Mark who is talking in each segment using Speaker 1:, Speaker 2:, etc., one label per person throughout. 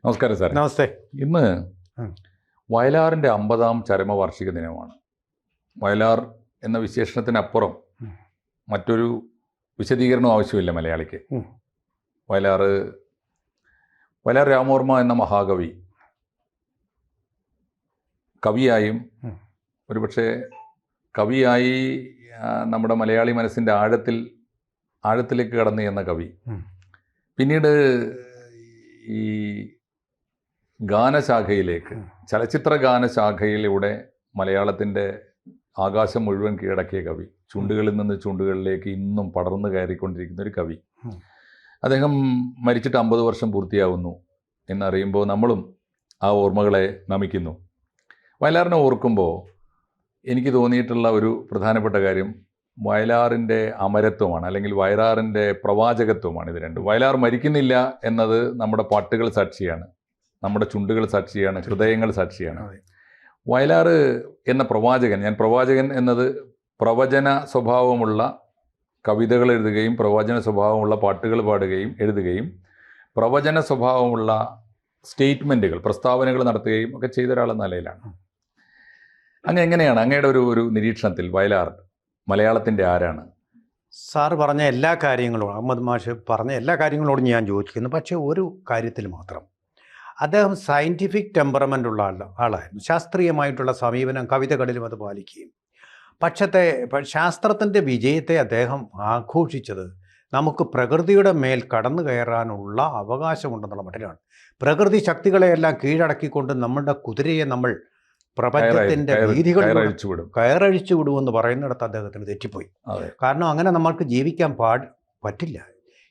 Speaker 1: നമസ്കാരം സാർ.
Speaker 2: നമസ്തേ.
Speaker 1: ഇന്ന് വയലാറിൻ്റെ 50ാം ചരമവാർഷിക ദിനമാണ്. വയലാർ എന്ന വിശേഷണത്തിനപ്പുറം മറ്റൊരു വിശദീകരണവും ആവശ്യമില്ല മലയാളിക്ക്. വയലാർ രാമവർമ്മ എന്ന മഹാകവി കവിയായും ഒരുപക്ഷെ കവിയായി നമ്മുടെ മലയാളി മനസ്സിൻ്റെ ആഴത്തിലേക്ക് കടന്നു എന്ന കവി പിന്നീട് ഈ ഗാനശാഖയിലേക്ക്, ചലച്ചിത്ര ഗാനശാഖയിലൂടെ മലയാളത്തിൻ്റെ ആകാശം മുഴുവൻ കീഴടക്കിയ കവി, ചുണ്ടുകളിൽ നിന്ന് ചുണ്ടുകളിലേക്ക് ഇന്നും പടർന്നു കയറിക്കൊണ്ടിരിക്കുന്ന ഒരു കവി. അദ്ദേഹം മരിച്ചിട്ട് 50 വർഷം പൂർത്തിയാവുന്നു എന്നറിയുമ്പോൾ നമ്മളും ആ ഓർമ്മകളെ നമിക്കുന്നു. വയലാറിനെ ഓർക്കുമ്പോൾ എനിക്ക് തോന്നിയിട്ടുള്ള ഒരു പ്രധാനപ്പെട്ട കാര്യം വയലാറിൻ്റെ അമരത്വമാണ്, അല്ലെങ്കിൽ വയലാറിൻ്റെ പ്രവാചകത്വമാണ്. ഇത് രണ്ടും. വയലാർ മരിക്കുന്നില്ല എന്നത് നമ്മുടെ പാട്ടുകൾ സാക്ഷിയാണ്, നമ്മുടെ ചുണ്ടുകൾ സാക്ഷിയാണ്, ഹൃദയങ്ങൾ സാക്ഷിയാണ്. വയലാർ എന്ന പ്രവാചകൻ, ഞാൻ പ്രവാചകൻ എന്നത് പ്രവചന സ്വഭാവമുള്ള കവിതകൾ എഴുതുകയും പ്രവചന സ്വഭാവമുള്ള പാട്ടുകൾ പാടുകയും എഴുതുകയും പ്രവചന സ്വഭാവമുള്ള സ്റ്റേറ്റ്മെൻറ്റുകൾ, പ്രസ്താവനകൾ നടത്തുകയും ഒക്കെ ചെയ്ത ഒരാളെന്ന നിലയിലാണ്. എങ്ങനെയാണ് അങ്ങയുടെ ഒരു നിരീക്ഷണത്തിൽ വയലാർ മലയാളത്തിൻ്റെ ആരാണ്?
Speaker 2: സാറ് പറഞ്ഞ എല്ലാ കാര്യങ്ങളോടും, അഹമ്മദ് മാഷ് പറഞ്ഞ എല്ലാ കാര്യങ്ങളോടും ഞാൻ യോജിക്കുന്നു. പക്ഷേ ഒരു കാര്യത്തിൽ മാത്രം, അദ്ദേഹം സയൻറ്റിഫിക് ടെമ്പറമെൻ്റ് ഉള്ള ആളായിരുന്നു. ശാസ്ത്രീയമായിട്ടുള്ള സമീപനം കവിതകളിലും അത് പാലിക്കുകയും, ശാസ്ത്രത്തിൻ്റെ വിജയത്തെ അദ്ദേഹം ആഘോഷിച്ചത് നമുക്ക് പ്രകൃതിയുടെ മേൽ കടന്നു കയറാനുള്ള അവകാശമുണ്ടെന്നുള്ള മട്ടിലാണ്. പ്രകൃതി ശക്തികളെയെല്ലാം കീഴടക്കിക്കൊണ്ട് നമ്മുടെ കുതിരയെ നമ്മൾ പ്രപഞ്ചത്തിൻ്റെ വീഥികളിൽ കയറഴിച്ചു വിടുമെന്ന് പറയുന്നിടത്ത് അദ്ദേഹത്തിന് തെറ്റിപ്പോയി. കാരണം അങ്ങനെ നമ്മൾക്ക് ജീവിക്കാൻ പറ്റില്ല.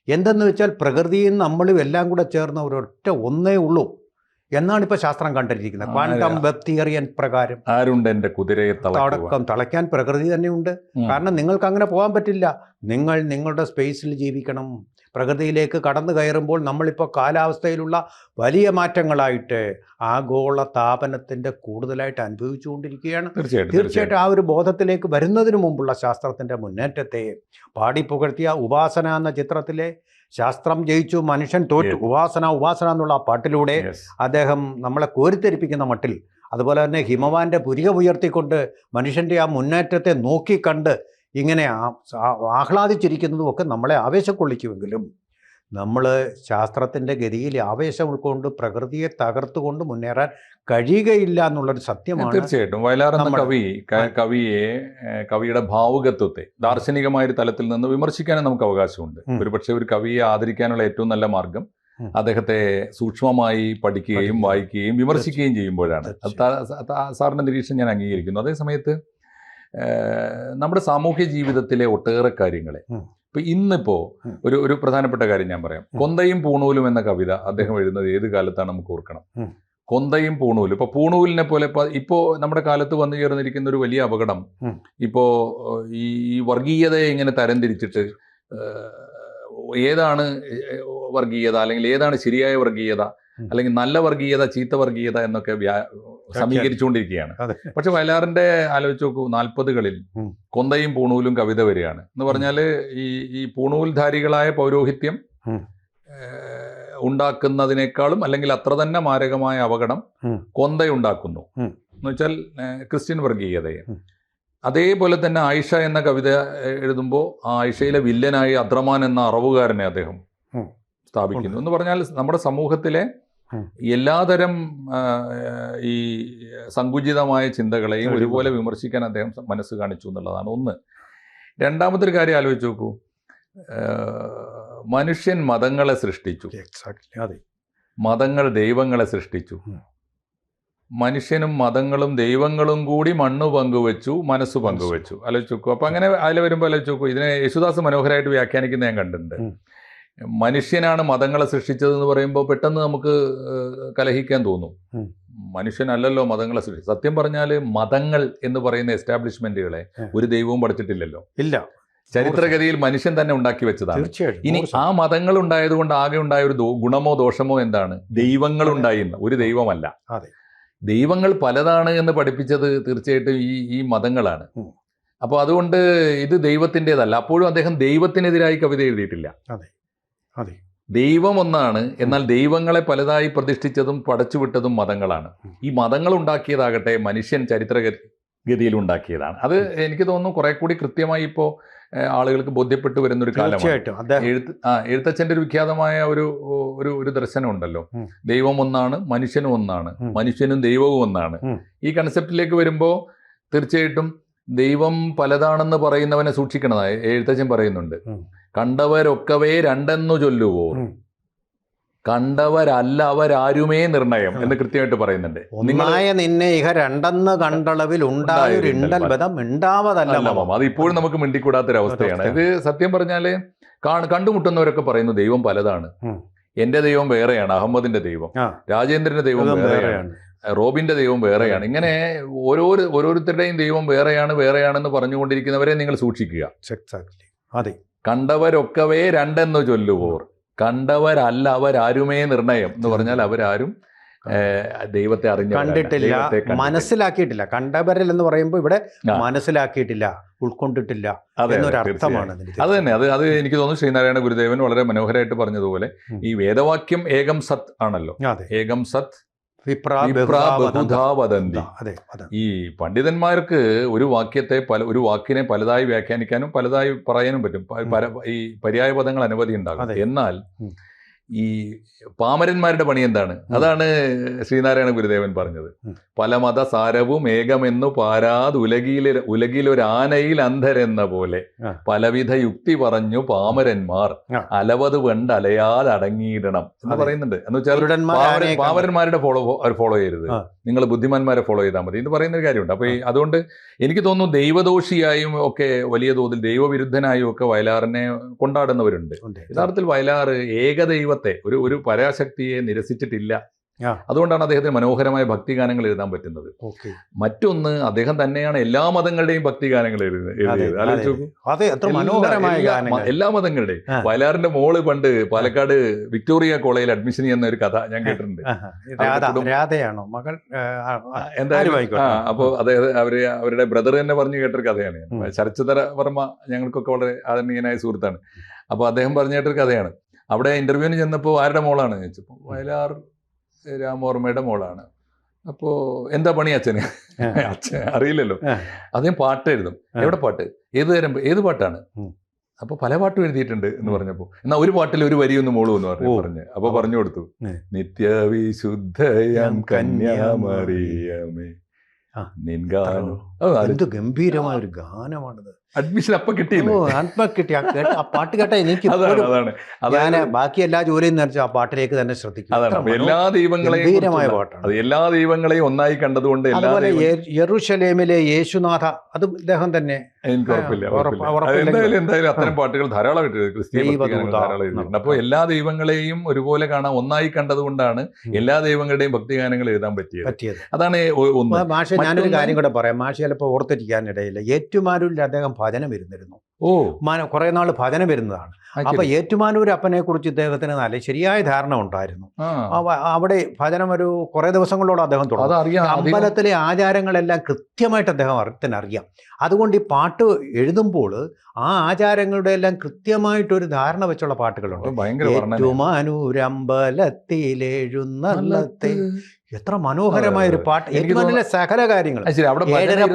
Speaker 2: എന്തെന്ന് വെച്ചാൽ പ്രകൃതിയും നമ്മളും എല്ലാം കൂടെ ചേർന്ന ഒരൊറ്റ ഒന്നേ ഉള്ളൂ എന്നാണ് ഇപ്പോൾ ശാസ്ത്രം കണ്ടിരിക്കുന്നത്. ക്വാണ്ടം വെബ് തിയറി പ്രകാരം
Speaker 1: ആരുണ്ട് എൻ്റെ കുതിരയെ
Speaker 2: തളയ്ക്കാൻ പ്രകൃതി തന്നെയുണ്ട്. കാരണം നിങ്ങൾക്ക് അങ്ങനെ പോകാൻ പറ്റില്ല. നിങ്ങൾ നിങ്ങളുടെ സ്പേസിൽ ജീവിക്കണം. പ്രകൃതിയിലേക്ക് കടന്നു കയറുമ്പോൾ നമ്മളിപ്പോൾ കാലാവസ്ഥയിലുള്ള വലിയ മാറ്റങ്ങളായിട്ട് ആഗോള താപനത്തിൻ്റെ കൂടുതലായിട്ട് അനുഭവിച്ചുകൊണ്ടിരിക്കുകയാണ്. തീർച്ചയായിട്ടും ആ ഒരു ബോധത്തിലേക്ക് വരുന്നതിന് മുമ്പുള്ള ശാസ്ത്രത്തിൻ്റെ മുന്നേറ്റത്തെ പാടിപ്പുകഴ്ത്തിയ ഉപാസന എന്ന ചിത്രത്തിലെ ശാസ്ത്രം ജയിച്ചു മനുഷ്യൻ തോറ്റു, ഉപാസന എന്നുള്ള ആ പാട്ടിലൂടെ അദ്ദേഹം നമ്മളെ കോരിത്തെരിപ്പിക്കുന്ന മട്ടിൽ, അതുപോലെ തന്നെ ഹിമവാന്റെ പുരിക ഉയർത്തിക്കൊണ്ട് മനുഷ്യൻ്റെ ആ മുന്നേറ്റത്തെ നോക്കിക്കണ്ട് ഇങ്ങനെ ആഹ്ലാദിച്ചിരിക്കുന്നതും ഒക്കെ നമ്മളെ ആവേശം കൊള്ളിക്കുമെങ്കിലും നമ്മൾ ശാസ്ത്രത്തിൻ്റെ ഗതിയിൽ ആവേശം ഉൾക്കൊണ്ട് പ്രകൃതിയെ തകർത്തുകൊണ്ട് മുന്നേറാൻ കഴിയുകയില്ല എന്നുള്ളൊരു സത്യമാണ്.
Speaker 1: തീർച്ചയായിട്ടും വയലാർ എന്ന കവിയുടെ ഭാവുകത്വത്തെ ദാർശനികമായ ഒരു തലത്തിൽ നിന്ന് വിമർശിക്കാനും നമുക്ക് അവകാശമുണ്ട്. ഒരുപക്ഷെ ഒരു കവിയെ ആദരിക്കാനുള്ള ഏറ്റവും നല്ല മാർഗം അദ്ദേഹത്തെ സൂക്ഷ്മമായി പഠിക്കുകയും വായിക്കുകയും വിമർശിക്കുകയും ചെയ്യുമ്പോഴാണ്. സാറിൻ്റെ നിരീക്ഷണം ഞാൻ അംഗീകരിക്കുന്നു. അതേസമയത്ത് നമ്മുടെ സാമൂഹ്യ ജീവിതത്തിലെ ഒട്ടേറെ കാര്യങ്ങളെ ഇന്നിപ്പോൾ ഒരു പ്രധാനപ്പെട്ട കാര്യം ഞാൻ പറയാം. കൊന്തയും പൂണൂലും എന്ന കവിത അദ്ദേഹം എഴുതുന്നത് ഏത് കാലത്താണ് നമുക്ക് ഓർക്കണം. കൊന്തയും പൂണൂലും. ഇപ്പോൾ പൂണൂലിനെ പോലെ ഇപ്പോൾ നമ്മുടെ കാലത്ത് വന്നു ചേർന്നിരിക്കുന്ന ഒരു വലിയ അപകടം, ഇപ്പോൾ ഈ വർഗീയതയെ ഇങ്ങനെ തരംതിരിച്ചിട്ട് ഏതാണ് വർഗീയത, അല്ലെങ്കിൽ ഏതാണ് ശരിയായ വർഗീയത, അല്ലെങ്കിൽ നല്ല വർഗീയത, ചീത്ത വർഗീയത എന്നൊക്കെ സമീകരിച്ചുകൊണ്ടിരിക്കുകയാണ്. പക്ഷെ വയലാറിന്റെ ആലോചിച്ച് നോക്കൂ, 40കളിൽ കൊന്തയും പൂണൂലും കവിത വരികയാണ് എന്ന് പറഞ്ഞാൽ ഈ പൂണൂൽധാരികളായ പൗരോഹിത്യം ഉണ്ടാക്കുന്നതിനേക്കാളും അല്ലെങ്കിൽ അത്ര തന്നെ മാരകമായ അപകടം കൊന്തയുണ്ടാക്കുന്നു എന്ന് വെച്ചാൽ ക്രിസ്ത്യൻ വർഗീയതയെ. അതേപോലെ തന്നെ ആയിഷ എന്ന കവിത എഴുതുമ്പോൾ ആ ആയിഷയിലെ വില്ലനായി അദ്രമാൻ എന്ന അറവുകാരനെ അദ്ദേഹം സ്ഥാപിക്കുന്നു എന്ന് പറഞ്ഞാൽ നമ്മുടെ സമൂഹത്തിലെ എല്ലാതരം ഈ സങ്കുചിതമായ ചിന്തകളെയും ഒരുപോലെ വിമർശിക്കാൻ അദ്ദേഹം മനസ്സ് കാണിച്ചു എന്നുള്ളതാണ് ഒന്ന്. രണ്ടാമത്തെ ഒരു കാര്യം ആലോചിച്ച് നോക്കൂ, മനുഷ്യൻ മതങ്ങളെ സൃഷ്ടിച്ചു, മതങ്ങൾ ദൈവങ്ങളെ സൃഷ്ടിച്ചു, മനുഷ്യനും മതങ്ങളും ദൈവങ്ങളും കൂടി മണ്ണ് പങ്കുവെച്ചു, മനസ്സ് പങ്കുവെച്ചു. ആലോചിച്ച് നോക്കൂ. അപ്പം അങ്ങനെ അതിൽ വരുമ്പോൾ ആലോചിച്ച് നോക്കൂ, ഇതിനെ യേശുദാസ് മനോഹരമായിട്ട് വ്യാഖ്യാനിക്കുന്ന ഞാൻ കണ്ടിട്ടുണ്ട്. മനുഷ്യനാണ് മതങ്ങളെ സൃഷ്ടിച്ചതെന്ന് പറയുമ്പോൾ പെട്ടെന്ന് നമുക്ക് കലഹിക്കാൻ തോന്നും. മനുഷ്യനല്ലല്ലോ മതങ്ങളെ സൃഷ്ടിച്ചത്. സത്യം പറഞ്ഞാൽ മതങ്ങൾ എന്ന് പറയുന്ന എസ്റ്റാബ്ലിഷ്മെന്റുകളെ ഒരു ദൈവവും പഠിച്ചിട്ടില്ലല്ലോ.
Speaker 2: ഇല്ല,
Speaker 1: ചരിത്രഗതിയിൽ മനുഷ്യൻ തന്നെ ഉണ്ടാക്കി വെച്ചതാണ്. ഇനി ആ മതങ്ങൾ ഉണ്ടായതുകൊണ്ട് ആകെ ഉണ്ടായ ഒരു ഗുണമോ ദോഷമോ എന്താണ്? ദൈവങ്ങൾ ഉണ്ടായിരുന്ന ഒരു ദൈവമല്ല. ദൈവങ്ങൾ പലതാണ് എന്ന് പഠിപ്പിച്ചത് തീർച്ചയായിട്ടും ഈ മതങ്ങളാണ്. അപ്പോൾ അതുകൊണ്ട് ഇത് ദൈവത്തിൻ്റെതല്ല. അപ്പോഴും അദ്ദേഹം ദൈവത്തിനെതിരായി കവിത എഴുതിയിട്ടില്ല. ദൈവം ഒന്നാണ്, എന്നാൽ ദൈവങ്ങളെ പലതായി പ്രതിഷ്ഠിച്ചതും പടച്ചുവിട്ടതും മതങ്ങളാണ്. ഈ മതങ്ങൾ ഉണ്ടാക്കിയതാകട്ടെ മനുഷ്യൻ ചരിത്രഗതിയിൽ ഉണ്ടാക്കിയതാണ്. അത് എനിക്ക് തോന്നുന്നു കുറെ കൂടി കൃത്യമായി ഇപ്പോൾ ആളുകൾക്ക് ബോധ്യപ്പെട്ടു വരുന്നൊരു കാലമാണ്. എഴുത്തച്ഛൻ്റെ ഒരു വിഖ്യാതമായ ഒരു ദർശനം ഉണ്ടല്ലോ, ദൈവം ഒന്നാണ്, മനുഷ്യനും ഒന്നാണ്, മനുഷ്യനും ദൈവവും ഒന്നാണ്. ഈ കൺസെപ്റ്റിലേക്ക് വരുമ്പോൾ തീർച്ചയായിട്ടും ദൈവം പലതാണെന്ന് പറയുന്നവനെ സൂക്ഷിക്കണതായി എഴുത്തച്ഛൻ പറയുന്നുണ്ട്. കണ്ടവരൊക്കവേ രണ്ടെന്നു ചൊല്ലുവോ, കണ്ടവരല്ല അവരാരുമേ നിർണയം എന്ന് കൃത്യമായിട്ട് പറയുന്നുണ്ട്.
Speaker 2: നിന്നെ ഇഹ രണ്ടെന്ന് കണ്ടളവിൽ ഉണ്ടായൊരിണ്ടൽ ബദം ഉണ്ടാവതല്ല.
Speaker 1: അത് ഇപ്പോഴും നമുക്ക് മിണ്ടിക്കൂടാത്തൊരവസ്ഥയാണ്. ഇത് സത്യം പറഞ്ഞാല് കണ്ടുമുട്ടുന്നവരൊക്കെ പറയുന്നു ദൈവം പലതാണ്. എന്റെ ദൈവം വേറെയാണ്, അഹമ്മദിന്റെ ദൈവം, രാജേന്ദ്രന്റെ ദൈവം വേറെയാണ്, റോബിന്റെ ദൈവം വേറെയാണ്. ഇങ്ങനെ ഓരോരുത്തരുടെയും ദൈവം വേറെയാണെന്ന് പറഞ്ഞുകൊണ്ടിരിക്കുന്നവരെ നിങ്ങൾ സൂക്ഷിക്കുക.
Speaker 2: അതെ,
Speaker 1: കണ്ടവരൊക്കവേ രണ്ടെന്ന് ചൊല്ലുവോർ, കണ്ടവരല്ല അവരാരുമേ നിർണയം എന്ന് പറഞ്ഞാൽ അവരാരും ദൈവത്തെ
Speaker 2: കണ്ടിട്ടില്ല, മനസ്സിലാക്കിയിട്ടില്ല. കണ്ടവരിൽ എന്ന് പറയുമ്പോൾ ഇവിടെ മനസ്സിലാക്കിയിട്ടില്ല, ഉൾക്കൊണ്ടിട്ടില്ല എന്നൊരർത്ഥമാണ്.
Speaker 1: അത് തന്നെ, അത് എനിക്ക് തോന്നുന്നു ശ്രീനാരായണ ഗുരുദേവൻ വളരെ മനോഹരമായിട്ട് പറഞ്ഞതുപോലെ ഈ വേദവാക്യം ഏകം സത് ആണല്ലോ. ഏകം സത് വദന്തി. ഈ പണ്ഡിതന്മാർക്ക് ഒരു വാക്കിനെ പലതായി വ്യാഖ്യാനിക്കാനും പലതായി പറയാനും പറ്റും. ഈ പര്യായ പദങ്ങൾ അനവധി ഉണ്ടാകും. എന്നാൽ ഈ പാമരന്മാരുടെ പണി എന്താണ്? അതാണ് ശ്രീനാരായണ ഗുരുദേവൻ പറഞ്ഞത്. പല മതസാരവും ഏകമെന്നു പാരാത് ഉലകിലൊരാനയിൽ അന്ധരെന്ന പോലെ പലവിധ യുക്തി പറഞ്ഞു പാമരന്മാർ അലവത് വെണ്ട് അലയാതെ അടങ്ങിയിടണം എന്ന് പറയുന്നുണ്ട്. എന്ന് വെച്ചാൽ പാമരന്മാരുടെ ഫോളോ ചെയ്യരുത്, നിങ്ങൾ ബുദ്ധിമാന്മാരെ ഫോളോ ചെയ്താൽ മതി എന്ന് പറയുന്ന ഒരു കാര്യമുണ്ട്. അപ്പൊ അതുകൊണ്ട് എനിക്ക് തോന്നുന്നു ദൈവദോഷിയായും ഒക്കെ വലിയ തോതിൽ ദൈവവിരുദ്ധനായും ഒക്കെ വയലാറിനെ കൊണ്ടാടുന്നവരുണ്ട്. യഥാർത്ഥത്തിൽ വയലാർ ഏകദൈവത്തെ ഒരു പരാശക്തിയെ നിരസിച്ചിട്ടില്ല. അതുകൊണ്ടാണ് അദ്ദേഹത്തിന് മനോഹരമായ ഭക്തിഗാനങ്ങൾ എഴുതാൻ പറ്റുന്നത്. മറ്റൊന്ന്, അദ്ദേഹം തന്നെയാണ് എല്ലാ മതങ്ങളുടെയും ഭക്തിഗാനങ്ങൾ എഴുതിയത്. എല്ലാ മതങ്ങളുടെയും. വയലാറിന്റെ മോള് പണ്ട് പാലക്കാട് വിക്ടോറിയ കോളേജിൽ അഡ്മിഷൻ ചെയ്യുന്ന ഒരു കഥ ഞാൻ കേട്ടിട്ടുണ്ട്. എന്തായാലും അപ്പോ അദ്ദേഹം അവരുടെ ബ്രദർ തന്നെ പറഞ്ഞു കേട്ടൊരു കഥയാണ്. ശരത്ചന്ദ്ര വർമ്മ ഞങ്ങൾക്കൊക്കെ വളരെ ആദരണീയനായ സുഹൃത്താണ്. അപ്പൊ അദ്ദേഹം പറഞ്ഞു കേട്ടൊരു കഥയാണ്. അവിടെ ഇന്റർവ്യൂവിന് ചെന്നപ്പോൾ ആരുടെ മോളാണ് ചോദിച്ചപ്പോൾ വയലാർ രാമോർമ്മയുടെ മോളാണ്. അപ്പോൾ എന്താ പണി അച്ഛന്? അച്ഛൻ അറിയില്ലല്ലോ. അദ്ദേഹം പാട്ട് എഴുതും. എവിടെ പാട്ട്? ഏത് പാട്ടാണ്? അപ്പൊ പല പാട്ടും എഴുതിയിട്ടുണ്ട് എന്ന് പറഞ്ഞപ്പോൾ, എന്നാ ഒരു പാട്ടിൽ ഒരു വരിയൊന്ന് മോളൂ എന്ന് പറഞ്ഞു. അപ്പൊ പറഞ്ഞു കൊടുത്തു, നിത്യവിശുദ്ധയം കന്യാമറിയമേ നിൻഗാനം.
Speaker 2: എന്ത് ഗംഭീരമായ ഒരു ഗാനമാണിത്.
Speaker 1: അഡ്മിഷൻ അപ്പൊ കിട്ടിയില്ല.
Speaker 2: ആ പാട്ട് കേട്ടാ എനിക്ക് ഞാൻ ബാക്കി എല്ലാ ജോലിയും നിറച്ച് ആ പാട്ടിലേക്ക് തന്നെ ശ്രദ്ധിക്കും.
Speaker 1: എല്ലാ ദൈവങ്ങളെയും പാട്ടാണ്. എല്ലാ ദൈവങ്ങളെയും ഒന്നായി കണ്ടതുകൊണ്ട്
Speaker 2: യെരൂശലേമിലെ യേശുനാഥ, അത് ഇദ്ദേഹം തന്നെ.
Speaker 1: എനിക്ക് ഉറപ്പില്ല. എന്തായാലും അത്തരം പാട്ടുകൾ ധാരാളം ധാരാളം. അപ്പോൾ എല്ലാ ദൈവങ്ങളെയും ഒരുപോലെ കാണാൻ ഒന്നായി കണ്ടതുകൊണ്ടാണ് എല്ലാ ദൈവങ്ങളുടെയും ഭക്തിഗാനങ്ങൾ എഴുതാൻ പറ്റിയത്. അതാണ് ഒന്ന്.
Speaker 2: മാഷെ, ഞാനൊരു കാര്യം കൂടെ പറയാം. മാഷ് ചിലപ്പോൾ ഓർത്തിരിക്കാനിടയില്ല. ഏറ്റുമാനൂരിൽ അദ്ദേഹം ഭജനം ഇരുന്നിരുന്നു. കുറെ നാൾ ഭജനം വരുന്നതാണ്. അപ്പൊ ഏറ്റുമാനൂർ അപ്പനെ കുറിച്ച് ഇദ്ദേഹത്തിന് നല്ല ശരിയായ ധാരണ ഉണ്ടായിരുന്നു. അവിടെ ഭജനം ഒരു കുറെ ദിവസങ്ങളോട് അദ്ദേഹം തുടങ്ങി. അമ്പലത്തിലെ ആചാരങ്ങളെല്ലാം കൃത്യമായിട്ട് അദ്ദേഹത്തിന് അറിയാം. അതുകൊണ്ട് ഈ പാട്ട് എഴുതുമ്പോൾ ആ ആചാരങ്ങളുടെ എല്ലാം കൃത്യമായിട്ടൊരു ധാരണ വെച്ചുള്ള പാട്ടുകളുണ്ട്. ഏറ്റുമാനൂരമ്പലത്തിലെഴുന്നള്ളത്തെ, എത്ര മനോഹരമായ ഒരു പാട്ട്. ഏറ്റുമാനിലെ സകല കാര്യങ്ങൾ,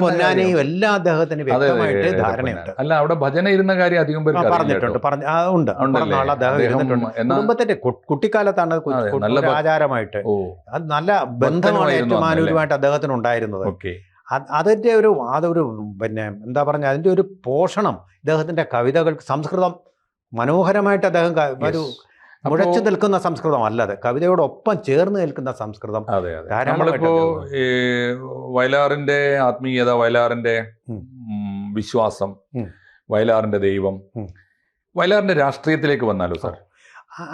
Speaker 2: പൊന്നാനയും എല്ലാം അദ്ദേഹത്തിന് വ്യക്തമായിട്ട് ധാരണയുണ്ട്.
Speaker 1: അല്ല, അവിടെ ഭജന ഇരുന്ന കാര്യം അധികം പേര്
Speaker 2: പറഞ്ഞിട്ടുണ്ട്. കുടുംബത്തിന്റെ കുട്ടിക്കാലത്താണ് ആചാരമായിട്ട്. അത് നല്ല ബന്ധമാണ് ഏറ്റുമാനൂരുമായിട്ട് അദ്ദേഹത്തിന് ഉണ്ടായിരുന്നത്. അതൊരു പിന്നെ എന്താ പറഞ്ഞ, അതിന്റെ ഒരു പോഷണം ഇദ്ദേഹത്തിന്റെ കവിതകൾക്ക്. സംസ്കൃതം മനോഹരമായിട്ട് അദ്ദേഹം ഒരു മുഴച്ചു നിൽക്കുന്ന സംസ്കൃതം അല്ലാതെ കവിതയോടൊപ്പം ചേർന്ന് നിൽക്കുന്ന സംസ്കൃതം.
Speaker 1: നമ്മളിപ്പോ വയലാറിന്റെ ആത്മീയത, വയലാറിന്റെ വിശ്വാസം, വയലാറിന്റെ ദൈവം, വയലാറിന്റെ രാഷ്ട്രീയത്തിലേക്ക് വന്നാലോ സാർ?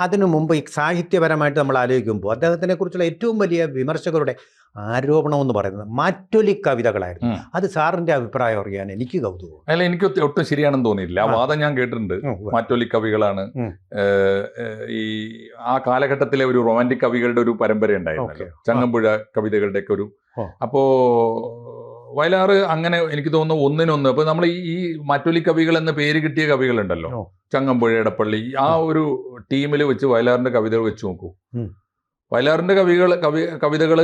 Speaker 2: അതിനു മുമ്പ് ഈ സാഹിത്യപരമായിട്ട് നമ്മൾ ആലോചിക്കുമ്പോൾ അദ്ദേഹത്തിനെ കുറിച്ചുള്ള ഏറ്റവും വലിയ വിമർശകരുടെ ആരോപണം എന്ന് പറയുന്നത് മാറ്റൊലി കവിതകളായിരുന്നു. അത് സാറിന്റെ അഭിപ്രായം അറിയാൻ എനിക്ക് കൗതുകം.
Speaker 1: അല്ല, എനിക്ക് ഒട്ടും ശരിയാണെന്ന് തോന്നിയില്ല. ആ വാദം ഞാൻ കേട്ടിട്ടുണ്ട്. മാറ്റൊലി കവികളാണ് ഈ ആ കാലഘട്ടത്തിലെ ഒരു റൊമാൻറ്റിക് കവികളുടെ ഒരു പരമ്പര ഉണ്ടായിരുന്നു, ചങ്ങമ്പുഴ കവിതകളുടെ ഒക്കെ ഒരു. അപ്പോ വയലാർ അങ്ങനെ എനിക്ക് തോന്നുന്നു ഒന്നിനൊന്ന്. ഇപ്പൊ നമ്മൾ ഈ മാറ്റൊലി കവികൾ എന്ന പേര് കിട്ടിയ കവികളുണ്ടല്ലോ, ചങ്ങമ്പുഴ, എടപ്പള്ളി, ആ ഒരു ടീമിൽ വെച്ച് വയലാറിന്റെ കവിതകൾ വെച്ച് നോക്കൂ. വയലാറിന്റെ കവിതകൾ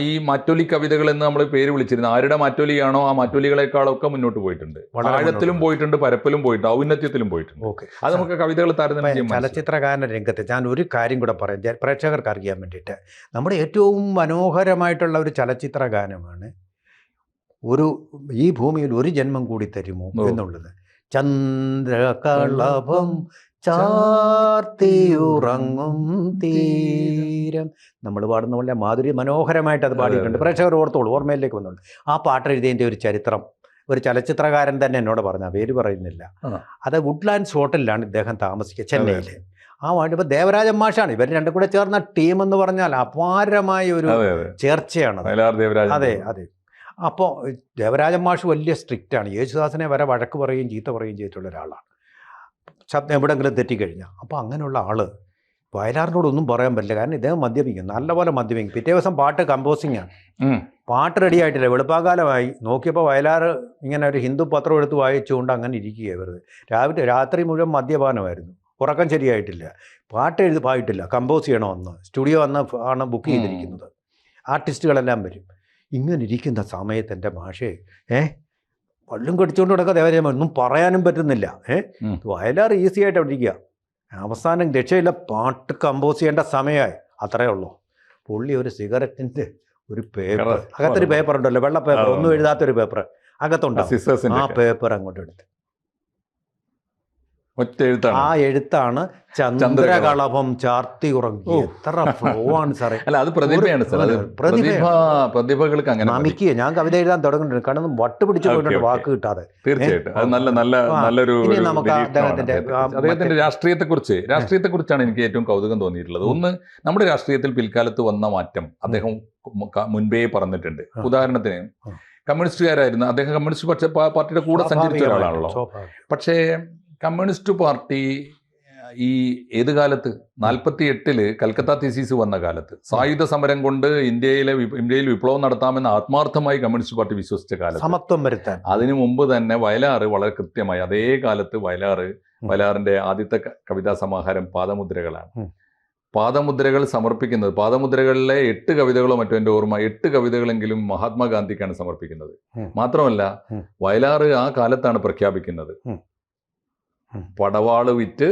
Speaker 1: ഈ മാറ്റൊലി കവിതകൾ എന്ന് നമ്മൾ പേര് വിളിച്ചിരുന്നത് ആരുടെ മാറ്റൊലിയാണോ ആ മാറ്റൊലികളെക്കാളൊക്കെ മുന്നോട്ട് പോയിട്ടുണ്ട്. ആഴത്തിലും പോയിട്ടുണ്ട്, പരപ്പിലും പോയിട്ടുണ്ട്, ഔന്നത്യത്തിലും പോയിട്ടുണ്ട്. അത് നമുക്ക് കവിതകൾ താരതമ്യം ചെയ്യാം.
Speaker 2: ചലച്ചിത്രഗാന രംഗത്ത് ഞാൻ ഒരു കാര്യം കൂടെ പറയാം പ്രേക്ഷകർക്ക് അറിയാൻ വേണ്ടിയിട്ട്. നമ്മുടെ ഏറ്റവും മനോഹരമായിട്ടുള്ള ഒരു ചലച്ചിത്ര ഗാനമാണ് ഈ ഭൂമിയിൽ ഒരു ജന്മം കൂടി തരുമോ എന്നുള്ളത്. ചന്ദ്രകളഭം ചാർത്തിയുറങ്ങും തീരം നമ്മൾ പാടുന്ന പോലെ മാധുരി മനോഹരമായിട്ട് അത് പാടിയിട്ടുണ്ട്. പ്രേക്ഷകർ ഓർത്തോളൂ, ഓർമ്മയിലേക്ക് വന്നോളൂ. ആ പാട്ട് എഴുതിയതിൻ്റെ ഒരു ചരിത്രം ഒരു ചലച്ചിത്രകാരൻ തന്നെ എന്നോട് പറഞ്ഞ, പേര് പറയുന്നില്ല. അത് വുഡ്ലാൻഡ്സ് ഹോട്ടലിലാണ് ഇദ്ദേഹം താമസിക്കുക, ചെന്നൈയിൽ. ആ വാർഡ് ഇപ്പോൾ ദേവരാജൻ മാഷാണ്. ഇവർ രണ്ടും കൂടെ ചേർന്ന ടീം എന്ന് പറഞ്ഞാൽ അപാരമായ ഒരു ചേർച്ചയാണ്. അതെ അതെ. അപ്പോൾ ദേവരാജൻ മാഷ് വലിയ സ്ട്രിക്റ്റാണ്. യേശുദാസിനെ വരെ വഴക്ക് പറയുകയും ചീത്ത പറയുകയും ചെയ്തിട്ടുള്ള ഒരാളാണ്, ശബ്ദം എവിടെയെങ്കിലും തെറ്റിക്കഴിഞ്ഞാൽ. അപ്പോൾ അങ്ങനെയുള്ള ആൾ വയലാറിനോടൊന്നും പറയാൻ പറ്റില്ല, കാരണം ഇദ്ദേഹം മദ്യപിക്കും, നല്ലപോലെ മദ്യപിക്കും. പിറ്റേ ദിവസം പാട്ട് കമ്പോസിങ് ആണ്, പാട്ട് റെഡി ആയിട്ടില്ല. വെളുപ്പാകാലമായി നോക്കിയപ്പോൾ വയലാർ ഇങ്ങനെ ഒരു ഹിന്ദു പത്രം എടുത്ത് വായിച്ചുകൊണ്ട് അങ്ങനെ ഇരിക്കുകയാണ് വെറുതെ. രാത്രി മുഴുവൻ മദ്യപാനമായിരുന്നു, ഉറക്കം ശരിയായിട്ടില്ല, പാട്ട് പായിട്ടില്ല. കമ്പോസ് ചെയ്യണമെന്ന് സ്റ്റുഡിയോ ആണ് ബുക്ക് ചെയ്തിരിക്കുന്നത്, ആർട്ടിസ്റ്റുകളെല്ലാം വരും. ഇങ്ങനെ ഇരിക്കുന്ന സമയത്ത് എൻ്റെ മാഷേ വള്ളും കടിച്ചുകൊണ്ട് കിടക്കുക ദേവരാജൻ, ഒന്നും പറയാനും പറ്റുന്നില്ല. വയലാർ ഈസി ആയിട്ട് അവിടെ ഇരിക്കുക. അവസാനം രക്ഷയില്ല, പാട്ട് കമ്പോസ് ചെയ്യേണ്ട സമയമായി. അത്രയേ ഉള്ളൂ. പുള്ളി ഒരു സിഗരറ്റിൻ്റെ ഒരു പേപ്പർ, അകത്തൊരു പേപ്പർ ഉണ്ടല്ലോ, വെള്ള പേപ്പർ, ഒന്നും എഴുതാത്തൊരു പേപ്പർ അകത്തുണ്ടാവും. ആ പേപ്പർ അങ്ങോട്ട് എടുത്ത് ആ എഴുത്താണ് ചന്ദ്രകളഭം ചാർത്തി ഉറങ്ങി. എത്ര ഫ്ലോ ആണ് സാറേ.
Speaker 1: അല്ല, അത് പ്രതിഭയാണ് സാർ. പ്രതിഭകൾക്ക് അങ്ങനെ
Speaker 2: നമിക്കുക. ഞാൻ കവിത എഴുതാൻ തുടങ്ങുന്നുണ്ട്, കാരണം വട്ട് പിടിച്ചു പോയിട്ടുണ്ട് വാക്ക് കിട്ടാതെ.
Speaker 1: തീർച്ചയായിട്ടും അത് നല്ലൊരു. അദ്ദേഹത്തിന്റെ രാഷ്ട്രീയത്തെക്കുറിച്ചാണ് എനിക്ക് ഏറ്റവും കൗതുകം തോന്നിയിട്ടുള്ളത്. ഒന്ന്, നമ്മുടെ രാഷ്ട്രീയത്തിൽ പിൽക്കാലത്ത് വന്ന മാറ്റം അദ്ദേഹം മുൻപേ പറഞ്ഞിട്ടുണ്ട്. ഉദാഹരണത്തിന് കമ്മ്യൂണിസ്റ്റുകാരായിരുന്നു അദ്ദേഹം, കമ്മ്യൂണിസ്റ്റ് പാർട്ടിയുടെ കൂടെ സഞ്ചരിച്ച ഒരാളാണല്ലോ. പക്ഷേ കമ്മ്യൂണിസ്റ്റ് പാർട്ടി ഈ ഏത് കാലത്ത് 48 കൽക്കത്ത തീസീസ് വന്ന കാലത്ത് സായുധ സമരം കൊണ്ട് ഇന്ത്യയിൽ വിപ്ലവം നടത്താമെന്ന് ആത്മാർത്ഥമായി കമ്മ്യൂണിസ്റ്റ് പാർട്ടി വിശ്വസിച്ച കാലത്ത്,
Speaker 2: സമത്വം വരുത്താൻ,
Speaker 1: അതിനു മുമ്പ് തന്നെ വയലാർ വളരെ കൃത്യമായി അതേ കാലത്ത് വയലാറിന്റെ ആദ്യത്തെ കവിതാ സമാഹാരം പാദമുദ്രകളാണ്. പാദമുദ്രകൾ സമർപ്പിക്കുന്നത്, പാദമുദ്രകളിലെ 8 കവിതകളോ മറ്റോ എൻ്റെ ഓർമ്മ, 8 കവിതകളെങ്കിലും മഹാത്മാഗാന്ധിക്കാണ് സമർപ്പിക്കുന്നത്. മാത്രമല്ല വയലാർ ആ കാലത്താണ് പ്രഖ്യാപിക്കുന്നത്, പടവാള് വിറ്റ്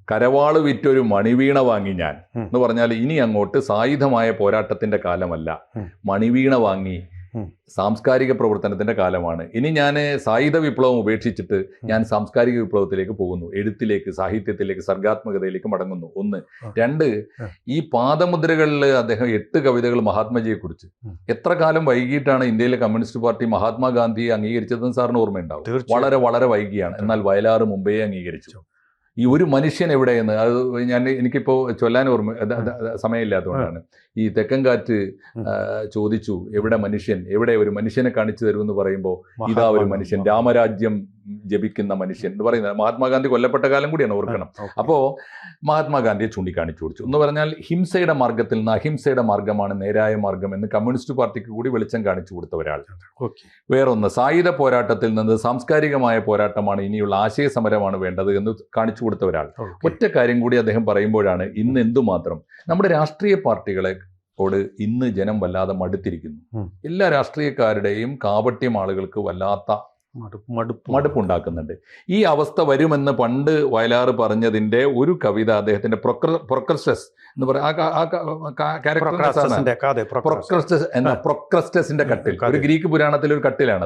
Speaker 1: കരവാള് വിറ്റൊരു മണിവീണ വാങ്ങി ഞാൻ എന്ന് പറഞ്ഞാൽ ഇനി അങ്ങോട്ട് സായുധമായ പോരാട്ടത്തിന്റെ കാലമല്ല, മണിവീണ വാങ്ങി സാംസ്കാരിക പ്രവർത്തനത്തിന്റെ കാലമാണ്. ഇനി ഞാൻ സായുധ വിപ്ലവം ഉപേക്ഷിച്ചിട്ട് ഞാൻ സാംസ്കാരിക വിപ്ലവത്തിലേക്ക് പോകുന്നു, എഴുത്തിലേക്ക്, സാഹിത്യത്തിലേക്ക്, സർഗാത്മകതയിലേക്ക് മടങ്ങുന്നു. ഒന്ന്. രണ്ട്, ഈ പാദമുദ്രകളിൽ അദ്ദേഹം 8 കവിതകൾ മഹാത്മജിയെക്കുറിച്ച്, എത്ര കാലം വൈകിട്ടാണ് ഇന്ത്യയിലെ കമ്മ്യൂണിസ്റ്റ് പാർട്ടി മഹാത്മാഗാന്ധിയെ അംഗീകരിച്ചതെന്ന് സാറിന് ഓർമ്മയുണ്ടാവും. വളരെ വളരെ വൈകിയാണ്. എന്നാൽ വയലാർ മുമ്പേ അംഗീകരിച്ചു. ഈ ഒരു മനുഷ്യൻ എവിടെയെന്ന് അത് എനിക്കിപ്പോൾ ചൊല്ലാൻ സമയമില്ലാത്തതുകൊണ്ടാണ്. ഈ തെക്കൻകാറ്റ് ചോദിച്ചു, എവിടെ മനുഷ്യൻ, എവിടെ ഒരു മനുഷ്യനെ കാണിച്ചു തരുമെന്ന് പറയുമ്പോൾ ഇതാ ഒരു മനുഷ്യൻ, രാമരാജ്യം ജപിക്കുന്ന മനുഷ്യൻ എന്ന് പറയുന്നത് മഹാത്മാഗാന്ധി കൊല്ലപ്പെട്ട കാലം കൂടിയാണ്, ഓർക്കണം. അപ്പോൾ മഹാത്മാഗാന്ധിയെ ചൂണ്ടിക്കാണിച്ചു കൊടുത്തു എന്ന് പറഞ്ഞാൽ ഹിംസയുടെ മാർഗത്തിൽ നിന്ന് അഹിംസയുടെ മാർഗമാണ് നേരായ മാർഗം എന്ന് കമ്മ്യൂണിസ്റ്റ് പാർട്ടിക്ക് കൂടി വെളിച്ചം കാണിച്ചു കൊടുത്ത ഒരാൾ. വേറൊന്ന്, സായുധ പോരാട്ടത്തിൽ നിന്ന് സാംസ്കാരികമായ പോരാട്ടമാണ്, ഇനിയുള്ള ആശയ സമരമാണ് വേണ്ടത് എന്ന് കാണിച്ചു കൊടുത്ത ഒരാൾ. ഒറ്റ കാര്യം കൂടി അദ്ദേഹം പറയുമ്പോഴാണ് ഇന്ന് എന്തുമാത്രം നമ്മുടെ രാഷ്ട്രീയ പാർട്ടികളോട് ഇന്ന് ജനം വല്ലാതെ മടുത്തിരിക്കുന്നു. എല്ലാ രാഷ്ട്രീയക്കാരുടെയും കാപട്യം ആളുകൾക്ക് വല്ലാത്ത മടുപ്പുണ്ടാക്കുന്നുണ്ട്. ഈ അവസ്ഥ വരുമെന്ന് പണ്ട് വയലാർ പറഞ്ഞതിന്റെ ഒരു കവിത അദ്ദേഹത്തിന്റെ പ്രൊക്രസ്റ്റസ് എന്ന് പ്രൊക്രസ്റ്റസിന്റെ കട്ടിൽ, ഒരു ഗ്രീക്ക് പുരാണത്തിലെ ഒരു കട്ടിലാണ്.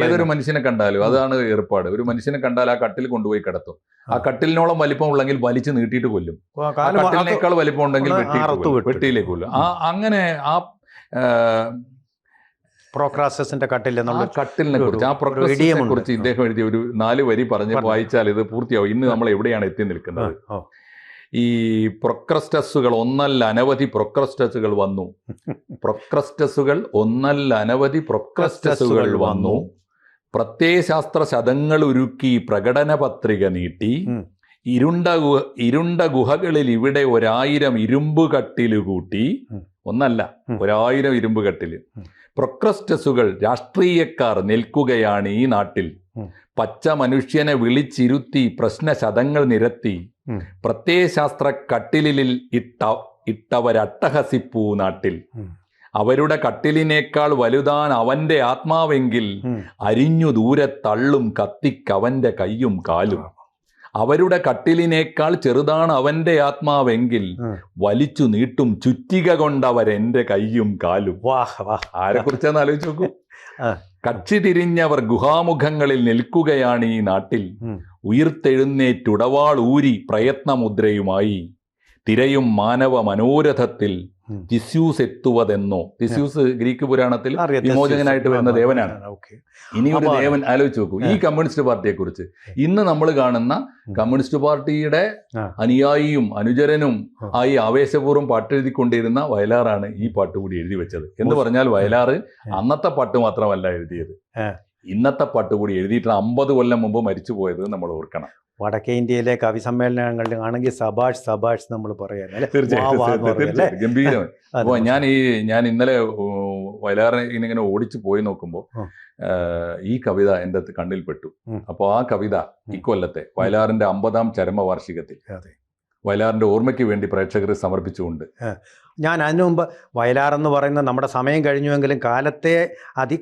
Speaker 1: ഏതൊരു മനുഷ്യനെ കണ്ടാലും അതാണ് ഏർപ്പാട്. ഒരു മനുഷ്യനെ കണ്ടാൽ ആ കട്ടിൽ കൊണ്ടുപോയി കിടത്തും. ആ കട്ടിലിനോളം വലിപ്പം ഉള്ളെങ്കിൽ വലിച്ചു നീട്ടിയിട്ട് കൊല്ലും, ആ കട്ടിലിനേക്കാൾ വലിപ്പം ഉണ്ടെങ്കിൽ വെട്ടിയിലേക്ക് കൊല്ലും. അങ്ങനെ ആ
Speaker 2: പ്രോക്രാസ്റ്റസിന്റെ കട്ടിലിനെ
Speaker 1: കുറിച്ച്, ആ പ്രോക്രാസ്റ്റസിനെ കുറിച്ച് ഇദ്ദേഹം എഴുതിയ ഒരു 4 വരി പറഞ്ഞ് വായിച്ചാൽ ഇത് പൂർത്തിയാവും. ഇന്ന് നമ്മൾ എവിടെയാണ് എത്തി നിൽക്കുന്നത്? ഈ പ്രൊക്രസ്റ്റസുകൾ ഒന്നല്ല അനവധി പ്രൊക്രസ്റ്റസുകൾ വന്നു, പ്രൊക്രസ്റ്റസുകൾ ഒന്നല്ല അനവധി പ്രൊക്രസ്റ്റസുകൾ വന്നു, പ്രത്യയശാസ്ത്ര ശതങ്ങൾ ഉരുക്കി പ്രകടന പത്രിക നീട്ടി, ഇരുണ്ട ഗുഹകളിൽ ഇവിടെ 1000 ഇരുമ്പ് കട്ടില് കൂട്ടി, ഒന്നല്ല 1000 ഇരുമ്പ് കട്ടില്, പ്രൊക്രസ്റ്റസുകൾ രാഷ്ട്രീയക്കാർ നിൽക്കുകയാണ് ഈ നാട്ടിൽ. പച്ച മനുഷ്യനെ വിളിച്ചിരുത്തി പ്രശ്നശതങ്ങൾ നിരത്തി പ്രത്യയശാസ്ത്ര കട്ടിലിൽ ഇട്ടവരട്ടഹസിപ്പൂ നാട്ടിൽ. അവരുടെ കട്ടിലിനേക്കാൾ വലുതാൻ അവന്റെ ആത്മാവെങ്കിൽ അരിഞ്ഞു ദൂരെ തള്ളും കത്തിക്കവന്റെ കയ്യും കാലും. അവരുടെ കട്ടിലിനേക്കാൾ ചെറുതാണ് അവന്റെ ആത്മാവെങ്കിൽ വലിച്ചു നീട്ടും ചുറ്റിക കൊണ്ടവരെന്റെ കയ്യും കാലും. ആരെക്കുറിച്ചാന്ന് ആലോചിച്ച് നോക്കൂ. കക്ഷി തിരിഞ്ഞവർ ഗുഹാമുഖങ്ങളിൽ നിൽക്കുകയാണ് ഈ നാട്ടിൽ. ഉയിർത്തെഴുന്നേറ്റുടവാൾ ഊരി പ്രയത്നമുദ്രയുമായി തിരയും മാനവ മനോരഥത്തിൽ തിസ്യൂസ് എത്തുവതെന്നോ. തിസ്യൂസ് ഗ്രീക്ക് പുരാണത്തിൽ വിമോചകനായിട്ട് വരുന്ന ദേവനാണ്. ഇനി ഒരു ദേവൻ ആലോചിച്ച് നോക്കൂ. ഈ കമ്മ്യൂണിസ്റ്റ് പാർട്ടിയെ കുറിച്ച് ഇന്ന് നമ്മൾ കാണുന്ന കമ്മ്യൂണിസ്റ്റ് പാർട്ടിയുടെ അനുയായിയും അനുചരനും ആയി ആവേശപൂർവ്വം പാട്ടെഴുതിക്കൊണ്ടിരുന്ന വയലാറാണ് ഈ പാട്ട് കൂടി എഴുതി വെച്ചത്. എന്ന് പറഞ്ഞാൽ വയലാറ് അന്നത്തെ പാട്ട് മാത്രമല്ല എഴുതിയത്, ഇന്നത്തെ പാട്ട് കൂടി എഴുതിയിട്ട് 50 കൊല്ലം മുമ്പ് മരിച്ചു പോയത് നമ്മൾ ഓർക്കണം.
Speaker 2: വടക്കേ ഇന്ത്യയിലെ കവി സമ്മേളനങ്ങളിൽ ആണെങ്കിൽ സബാഷ് സബാഷ് നമ്മൾ പറയാം.
Speaker 1: തീർച്ചയായിട്ടും ഗംഭീരമായി. അപ്പോൾ ഞാൻ ഇന്നലെ വയലാറിനെ ഇങ്ങനെ ഓടിച്ചു പോയി നോക്കുമ്പോൾ ഈ കവിത എൻ്റെ കണ്ണിൽപ്പെട്ടു. അപ്പോൾ ആ കവിത ഇക്കൊല്ലത്തെ വയലാറിന്റെ 50ാം ചരമവാർഷികത്തിൽ വയലാറിന്റെ ഓർമ്മയ്ക്ക് വേണ്ടി പ്രേക്ഷകർ സമർപ്പിച്ചുകൊണ്ട്
Speaker 2: ഞാൻ അതിനു മുമ്പ് വയലാറെന്ന് പറയുന്ന നമ്മുടെ സമയം കഴിഞ്ഞുവെങ്കിലും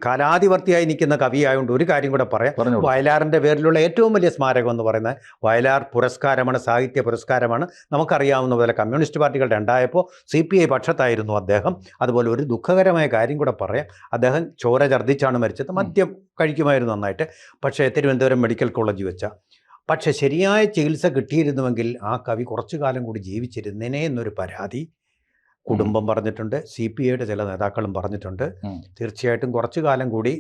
Speaker 2: കാലാധിവർത്തിയായി നിൽക്കുന്ന കവിയായതുകൊണ്ട് ഒരു കാര്യം കൂടെ പറയാം. വയലാറിൻ്റെ പേരിലുള്ള ഏറ്റവും വലിയ സ്മാരകം എന്ന് പറയുന്നത് വയലാർ പുരസ്കാരമാണ്, സാഹിത്യ പുരസ്കാരമാണ്. നമുക്കറിയാവുന്ന പോലെ കമ്മ്യൂണിസ്റ്റ് പാർട്ടികൾ രണ്ടായപ്പോൾ CPI പക്ഷത്തായിരുന്നു അദ്ദേഹം. അതുപോലെ ഒരു ദുഃഖകരമായ കാര്യം കൂടെ പറയാം. അദ്ദേഹം ചോര ഛർദ്ദിച്ചാണ് മരിച്ചത്. മദ്യം കഴിക്കുമായിരുന്നു നന്നായിട്ട്. പക്ഷേ തിരുവനന്തപുരം മെഡിക്കൽ കോളേജിൽ വെച്ച പക്ഷെ ശരിയായ ചികിത്സ കിട്ടിയിരുന്നുവെങ്കിൽ ആ കവി കുറച്ചു കാലം കൂടി ജീവിച്ചിരുന്നേനെ എന്നൊരു പരാതി കുടുംബം പറഞ്ഞിട്ടുണ്ട്, CPIയുടെ ചില നേതാക്കളും പറഞ്ഞിട്ടുണ്ട്. തീർച്ചയായിട്ടും കുറച്ചു കാലം കൂടി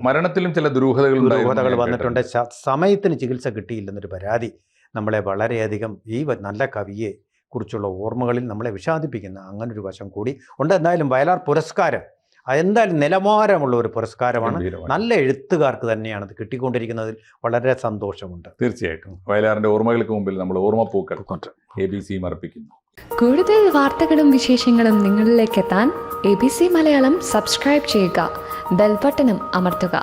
Speaker 1: മരണത്തിലും ചില ദുരൂഹതകൾ
Speaker 2: വന്നിട്ടുണ്ട്. സമയത്തിന് ചികിത്സ കിട്ടിയില്ലെന്നൊരു പരാതി നമ്മളെ വളരെയധികം ഈ നല്ല കവിയെ കുറിച്ചുള്ള ഓർമ്മകളിൽ നമ്മളെ വിഷാദിപ്പിക്കുന്ന അങ്ങനൊരു വശം കൂടി ഉണ്ട്. എന്തായാലും വയലാർ പുരസ്കാരം എന്തായാലും നിലവാരമുള്ള ഒരു പുരസ്കാരമാണ്. നല്ല എഴുത്തുകാർക്ക് തന്നെയാണ് അത് കിട്ടിക്കൊണ്ടിരിക്കുന്നതിൽ വളരെ സന്തോഷമുണ്ട്.
Speaker 1: തീർച്ചയായിട്ടും വയലാറിന്റെ ഓർമ്മകൾക്ക് മുമ്പിൽ നമ്മൾ ഓർമ്മപ്പൂക്കൾ ABC അർപ്പിക്കുന്നു.
Speaker 3: കൂടുതൽ വാർത്തകളും വിശേഷങ്ങളും നിങ്ങളിലേക്ക് എത്താൻ ABC മലയാളം സബ്സ്ക്രൈബ് ചെയ്യുക, ബെൽ ബട്ടണും അമർത്തുക.